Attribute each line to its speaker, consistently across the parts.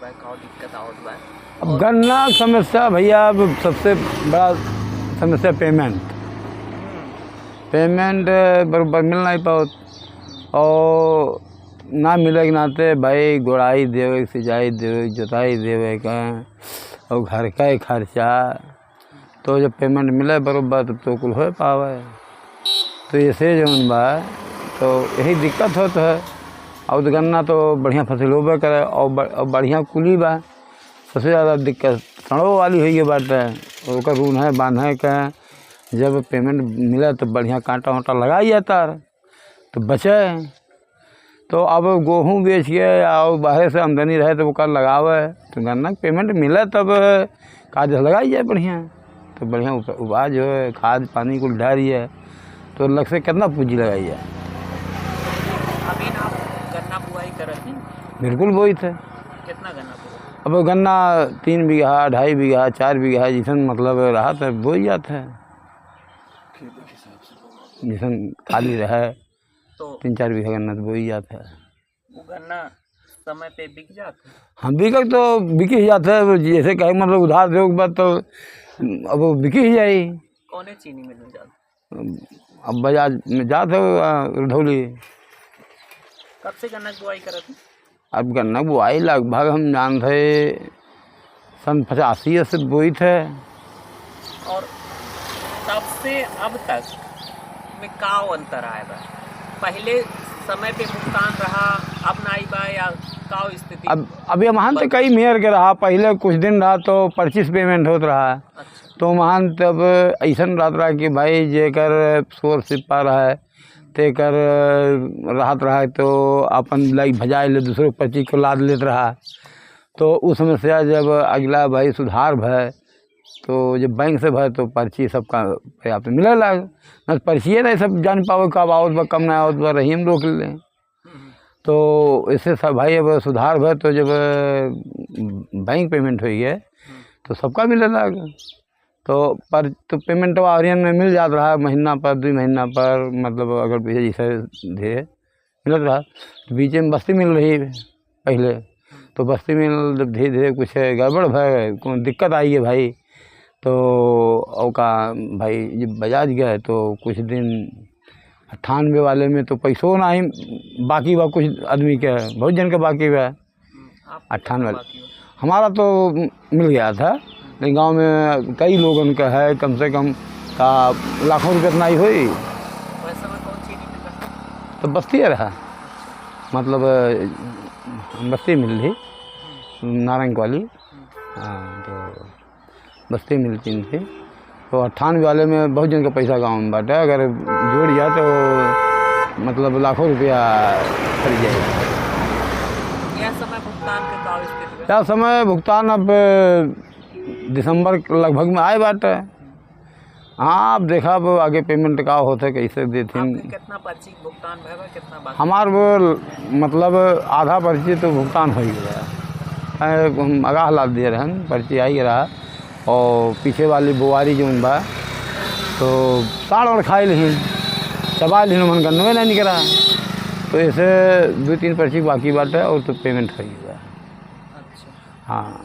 Speaker 1: बा, का दिक्कत आवत बा?
Speaker 2: अब गन्ना समस्या भैया, अब सबसे बड़ा समस्या पेमेंट बराबर मिल नहीं पाओ, और ना मिले के नाते भाई गोड़ाई देवे, सिंचाई देवे, जोताई देवे का, और घर का ही खर्चा, तो जब पेमेंट मिले बराबर तब तो कुल हो पावे। तो ऐसे जौन बा तो यही दिक्कत होता है। और तो गन्ना तो बढ़िया फसल होबे करे, और बढ़िया कुली बा। सबसे ज़्यादा दिक्कत सड़ों वाली हुई है बात है, उसका रून है बांधे का, जब पेमेंट मिला तो बढ़िया कांटा वाँटा लगाई जाता है तो बचे। तो अब गेहूँ बेच के और बाहर से आमदनी रहे तो वो कर लगावे, तो गन्ना पेमेंट मिले तब काज लगाई जाए बढ़िया, तो बढ़िया उपज जो है, खाद पानी को डाली है, तो लग से कितना पूंजी लगाई जाए।
Speaker 1: अभी ना गन्ना बुआई करत हैं?
Speaker 2: बिल्कुल वही थे।
Speaker 1: कितना गन्ना बुआ?
Speaker 2: अब गन्ना 3 बीघा, 2.5 बीघा, 4 बीघा जिसन मतलब रहा तो बोई जाता है, जिसन खाली रहे
Speaker 1: तो
Speaker 2: 3-4 बीघा गन्ना तो बोई जाता है।
Speaker 1: वो गन्ना समय पे बिक जाता है?
Speaker 2: हाँ, बिकल तो बिक ही जाता है। जैसे कहे मतलब उधार दो के बाद तो अब वो बिक ही जाए।
Speaker 1: कौने चीनी मिल में जाता?
Speaker 2: अब बाजार में जाते हो रुधौली।
Speaker 1: कब से गन्ना की बुआई करत हैं?
Speaker 2: अब गन्ना बुआई लगभग हम जानते सन 85 से बोई थे।
Speaker 1: और तब से अब तक में का अंतर आया बा? पहले समय पे भुगतान रहा, अब नहीं बा, या का स्थिति?
Speaker 2: अब अभी महान तो कई मेयर के रहा, पहले कुछ दिन रहा तो 25 पेमेंट होता रहा।
Speaker 1: अच्छा।
Speaker 2: तो महान तब ऐसा रात रहा कि भाई जेकर शोर सिपा रहा है तेकर राहत रहा, तो अपन लाइक भजाए ले दूसरे 25 को लाद लेते रहा। तो उस समस्या जब अगला भाई सुधार भय, तो जब बैंक से भय तो पर्ची सबका पर्याप्त मिले लग, न पर्चिए नहीं सब जान पाओ कब आवत बा कम ना आवत बा, रही हम रोक लें। तो इससे सब भाई अब सुधार भय, तो जब बैंक पेमेंट हुई है तो सबका मिले लग। तो पेमेंट आर्यन में मिल जाता रहा, महीना पर 2 महीना पर, मतलब अगर पीछे जैसे धीरे मिलता रहा। तो बीच में बस्ती मिल रही पहले, तो बस्ती में जब धीरे धीरे कुछ गड़बड़ भय, कोई दिक्कत आई है भाई, तो औका भाई जब बजाज गए तो कुछ दिन 98 वाले में तो पैसों ना ही बाकी बा, कुछ आदमी के बहुत जन के बाकी बा। 98 वाले हमारा तो मिल गया था, लेकिन गांव में कई लोगों का है, कम से कम का लाखों रुपये इतना ही हुई।
Speaker 1: वैसे में कौन चीनी मिल रहा?
Speaker 2: तो बस्ती रहा, मतलब बस्ती मिल रही नारंग वाली। हाँ, तो बस्ती मिलती थी। तो 98 वाले में बहुत जन का पैसा गाँव में बांटा, अगर जोड़ जाए तो मतलब लाखों रुपया खरीद जाएगा।
Speaker 1: यह समय भुगतान के का स्थिति है?
Speaker 2: क्या समय भुगतान अब दिसंबर लगभग में आए बात है। हाँ, अब देखा अब आगे पेमेंट का होते कैसे देते।
Speaker 1: कितना पर्ची भुगतान भय बा, कितना बाकी?
Speaker 2: हमार वो मतलब आधा पर्ची तो भुगतान हो ही गया, हम आगाह ला दिए रहन, पर्ची आई रहा। और पीछे वाली बुआरी जो बा तो साड़ और खाए लिन चबा लिन, मन गन्नवे नहीं निकला। तो ऐसे 2-3 पर्ची बाकी बात है, और तो पेमेंट हो गया।
Speaker 1: अच्छा।
Speaker 2: हाँ,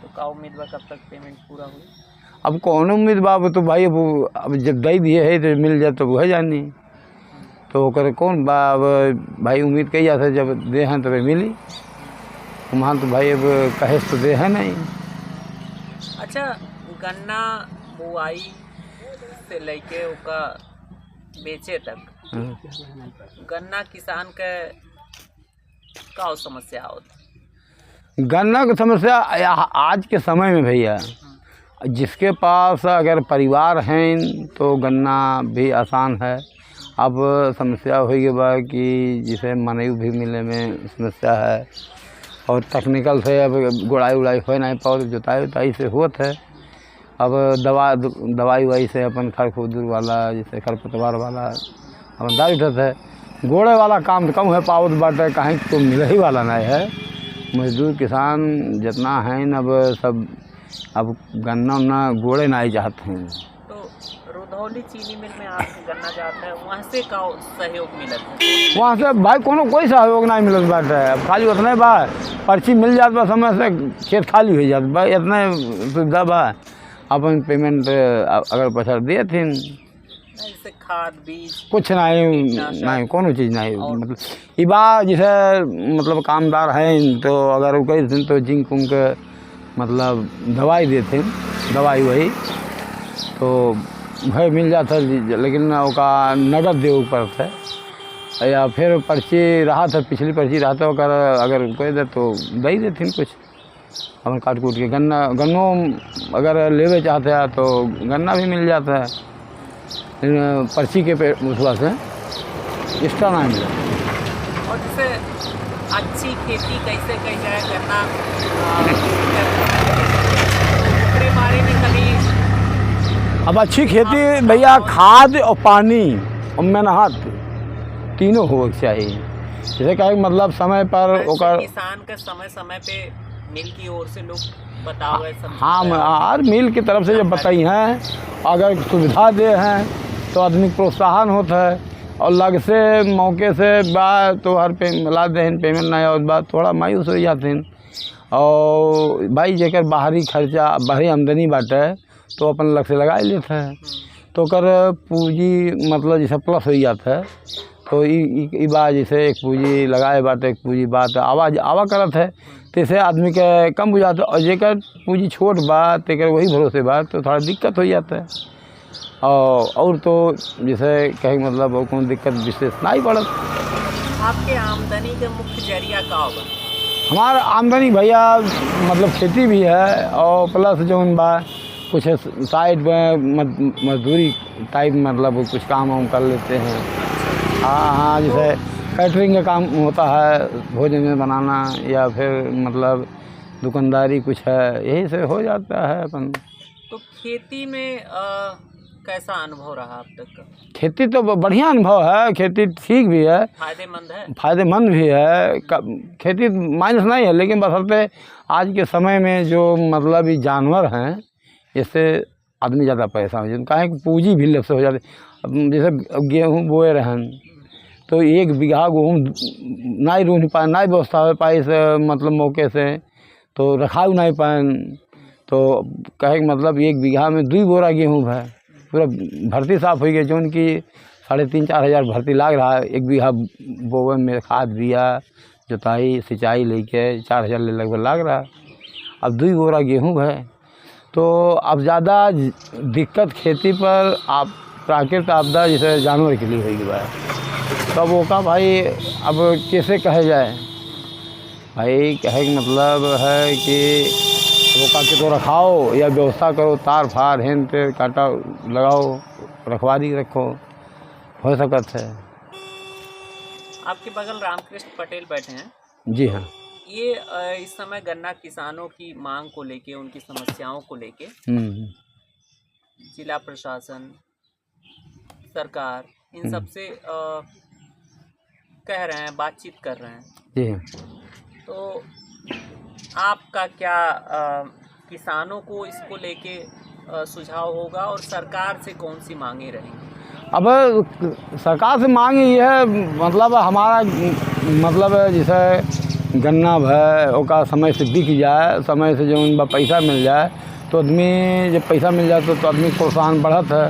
Speaker 1: तो का उम्मीद बा कब तक पेमेंट पूरा हुई?
Speaker 2: अब कौन उम्मीद बाब, तो भाई अब जब दई दिए है तो मिल जाए तो वह जानी, तो करे कौन बा। अब भाई उम्मीद कही जाता है जब दे हैं तब मिली, वहाँ तो भाई अब कहे तो दे है नहीं।
Speaker 1: अच्छा, गन्ना बुआई से लेके ओका बेचे तक गन्ना किसान के का समस्या होती?
Speaker 2: गन्ना की समस्या आज के समय में भैया, जिसके पास अगर परिवार हैं तो गन्ना भी आसान है। अब समस्या हुई बा कि जिसे मनई भी मिलने में समस्या है, और टेक्निकल से अब गुड़ाई उड़ाई हो नहीं पाओ, जोताई उताई से होता है। अब दवाई उवाई से अपन खरखुदूर वाला, जैसे खरपतवार वाला अपन दाई उठत है। गोड़े वाला काम तो कम है पावत बाटे, कहीं तो मिल ही वाला नहीं है। मजदूर किसान जितना है अब सब अब गन्ना उन्ना गोड़े नहीं चाहते हैं।
Speaker 1: तो रुधौली सोनौली चीनी मिल में आप गन्ना जाता है, वहाँ से का सहयोग मिलत है?
Speaker 2: वहाँ से भाई कोई सहयोग नहीं मिलत बाटे। अब खाली उतने बा पर्ची मिल जात बा, समय से खेत खाली हो जात बा, इतने सुविधा बा। अपन पेमेंट अगर पैसा दिए थे,
Speaker 1: जैसे खाद बीज
Speaker 2: कुछ नहीं कोनो चीज़ नहीं। मतलब ये बात जैसे मतलब कामदार हैं तो अगर वो कही थे तो जिंक उंक मतलब दवाई देते, दवाई वही तो भाई मिल जाता, लेकिन उसका नगद दे ऊपर थे या फिर पर्ची रहा था, पिछली पर्ची रहा था अगर कोई दे तो दे देते कुछ अपन काट कूट के। गन्नों अगर लेवे चाहते हैं तो गन्ना भी मिल जाता है, लेकिन पर्ची के उसवा से एक्स्ट्रा नहीं मिला।
Speaker 1: और जैसे अच्छी खेती कैसे कही जाए गन्ना के बारे में कभी?
Speaker 2: अब अच्छी खेती भैया खाद और पानी और मेहनत तीनों हो चाहिए। जैसे कहे मतलब समय पर ओकर
Speaker 1: किसान के समय समय पे मिल की ओर से लोग बताओ सब।
Speaker 2: हाँ यार मिल की तरफ से जब बताई हैं, अगर सुविधा दे हैं तो आदमी प्रोत्साहन होता है, और लग से मौके से बात तो हर पे मिला दें पेमेंट नहीं और बात थोड़ा मायूस हो जाते हैं। और भाई जेकर बाहरी खर्चा बाहरी आमदनी बाटे तो अपन लग से लगा ही लेता है, तो कर पूंजी मतलब जैसे प्लस हो जाता है। तो ई बात जैसे एक पूंजी लगाए बात एक पूंजी बात आवा करत है, तैसे आदमी के कम हो जाता है। और जेकर पूंजी छोट बात तेकर वही भरोसे बात तो थोड़ा दिक्कत हो जाता है। और तो जैसे कहीं मतलब और कोई दिक्कत विशेष नहीं पड़त।
Speaker 1: आपके आमदनी का मुख्य जरिया का होगा?
Speaker 2: हमारा आमदनी भैया मतलब खेती भी है और प्लस जो बा कुछ साइड में मजदूरी टाइप मतलब कुछ काम हम कर लेते हैं। हाँ जैसे कैटरिंग का काम होता है, भोजन बनाना, या फिर मतलब दुकानदारी कुछ है, यही से हो जाता है अपन।
Speaker 1: तो खेती में कैसा अनुभव रहा अब तक का?
Speaker 2: खेती तो बढ़िया अनुभव है, खेती ठीक भी है, फायदेमंद भी है। खेती माइनस नहीं है, लेकिन बशर्ते आज के समय में जो मतलब ये जानवर हैं इससे आदमी ज़्यादा पैसा हो जाता है, पूंजी भी लग से हो जाती। जैसे गेहूँ बोए रहन तो 1 बीघा गेहूँ नहीं रूह पाए, नहीं व्यवस्था हो पाई से मतलब मौके से तो रखा नहीं पाए, तो कहे मतलब 1 बीघा में 2 बोरा गेहूँ है, पूरा भर्ती साफ हो गई, जो उनकी 3,500-4 हज़ार भर्ती लाग रहा है 1 बीघा बोवे में, खाद बिया जुताई सिंचाई लेके 4 हज़ार लगभग लाग रहा है। अब 2 बोरा गेहूँ है, तो अब ज़्यादा दिक्कत खेती पर आप प्राकृतिक आपदा जैसे जानवर के लिए होगी भाई। तब वो का भाई अब कैसे कहे जाए भाई, कहे का मतलब है कि वो का के तो रखाओ या व्यवस्था करो, तार फार हेन पे कांटा लगाओ, रखवाली रखो, हो सकता है।
Speaker 1: आपके बगल रामकृष्ण पटेल बैठे हैं?
Speaker 2: जी हाँ।
Speaker 1: ये इस समय गन्ना किसानों की मांग को लेके, उनकी समस्याओं को लेके जिला प्रशासन सरकार इन सब से कह रहे हैं, बातचीत कर रहे हैं।
Speaker 2: जी हाँ।
Speaker 1: तो आपका क्या किसानों को इसको लेके सुझाव होगा, और सरकार से कौन सी मांगे रहेंगी?
Speaker 2: अब सरकार से मांग ये है मतलब हमारा मतलब जैसे गन्ना है ओका समय से बिक जाए, समय से जो पैसा मिल जाए तो आदमी जब पैसा मिल जाए तो आदमी प्रोत्साहन बढ़त है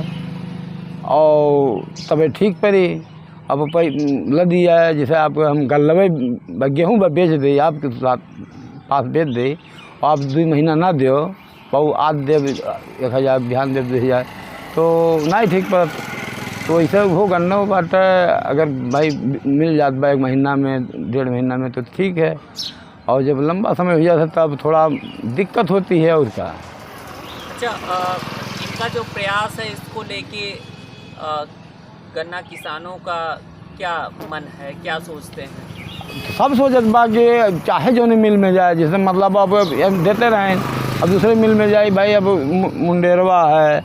Speaker 2: और तब ठीक पड़ी। अब लग दिया है जैसे आप हम गल्लवे गेहूँ बेच दे, आपके साथ पास बेच दे और आप 2 महीना ना दो बहु आज दे 1,000 बिहान दे 2,000 तो नहीं ठीक पड़त। तो ऐसे हो गन्ना बात अगर भाई मिल जाता बा 1 महीना में 1.5 महीना में तो ठीक है, और जब लंबा समय हो जाता है तब थोड़ा दिक्कत होती है उसका।
Speaker 1: अच्छा, इनका जो प्रयास है इसको लेके गन्ना किसानों का क्या मन है, क्या सोचते हैं?
Speaker 2: सब सोचत बा कि चाहे जो नहीं मिल में जाए, जैसे मतलब अब देते रहें, अब दूसरे मिल में जाए भाई, अब मुंडेरवा है,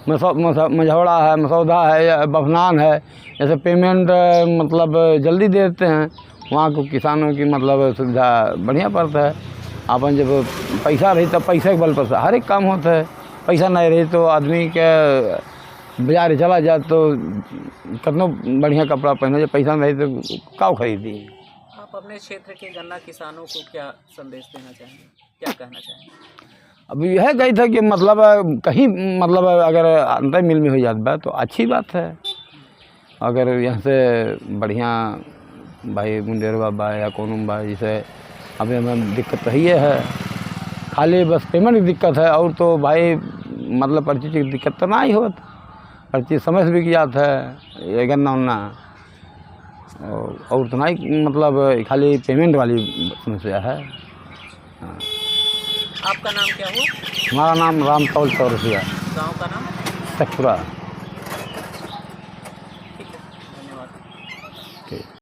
Speaker 2: मझौड़ा है, मसौदा है या बफनान है, ऐसे पेमेंट मतलब जल्दी दे देते हैं। वहाँ को किसानों की मतलब सुविधा बढ़िया पड़ता है। अपन जब पैसा रही तब पैसे के बल पर हर एक काम होता है, पैसा नहीं रही तो आदमी के बाजार चला जाए तो कितना बढ़िया कपड़ा पहने, जब पैसा नहीं तो काव खरीदी।
Speaker 1: आप अपने क्षेत्र के गन्ना किसानों को क्या संदेश देना चाहेंगे, क्या कहना चाहेंगे?
Speaker 2: अब यह कही था कि मतलब कहीं मतलब अगर अंतर मिल में हो जाता है तो अच्छी बात है। अगर यहाँ से बढ़िया भाई मुंडेरवा बा या कौन बा, जैसे अभी हमें दिक्कत रही है, खाली बस पेमेंट की दिक्कत है, और तो भाई मतलब हर चीज़ की दिक्कत तो ना ही होत, हर चीज़ समय से बिक जाता है ये गन्ना उन्ना, और तो ना ही मतलब खाली पेमेंट वाली समस्या है। हाँ।
Speaker 1: आपका नाम क्या हुआ?
Speaker 2: हमारा नाम राम तौल चौरसिया,
Speaker 1: गांव का नाम?
Speaker 2: शेखपुरा।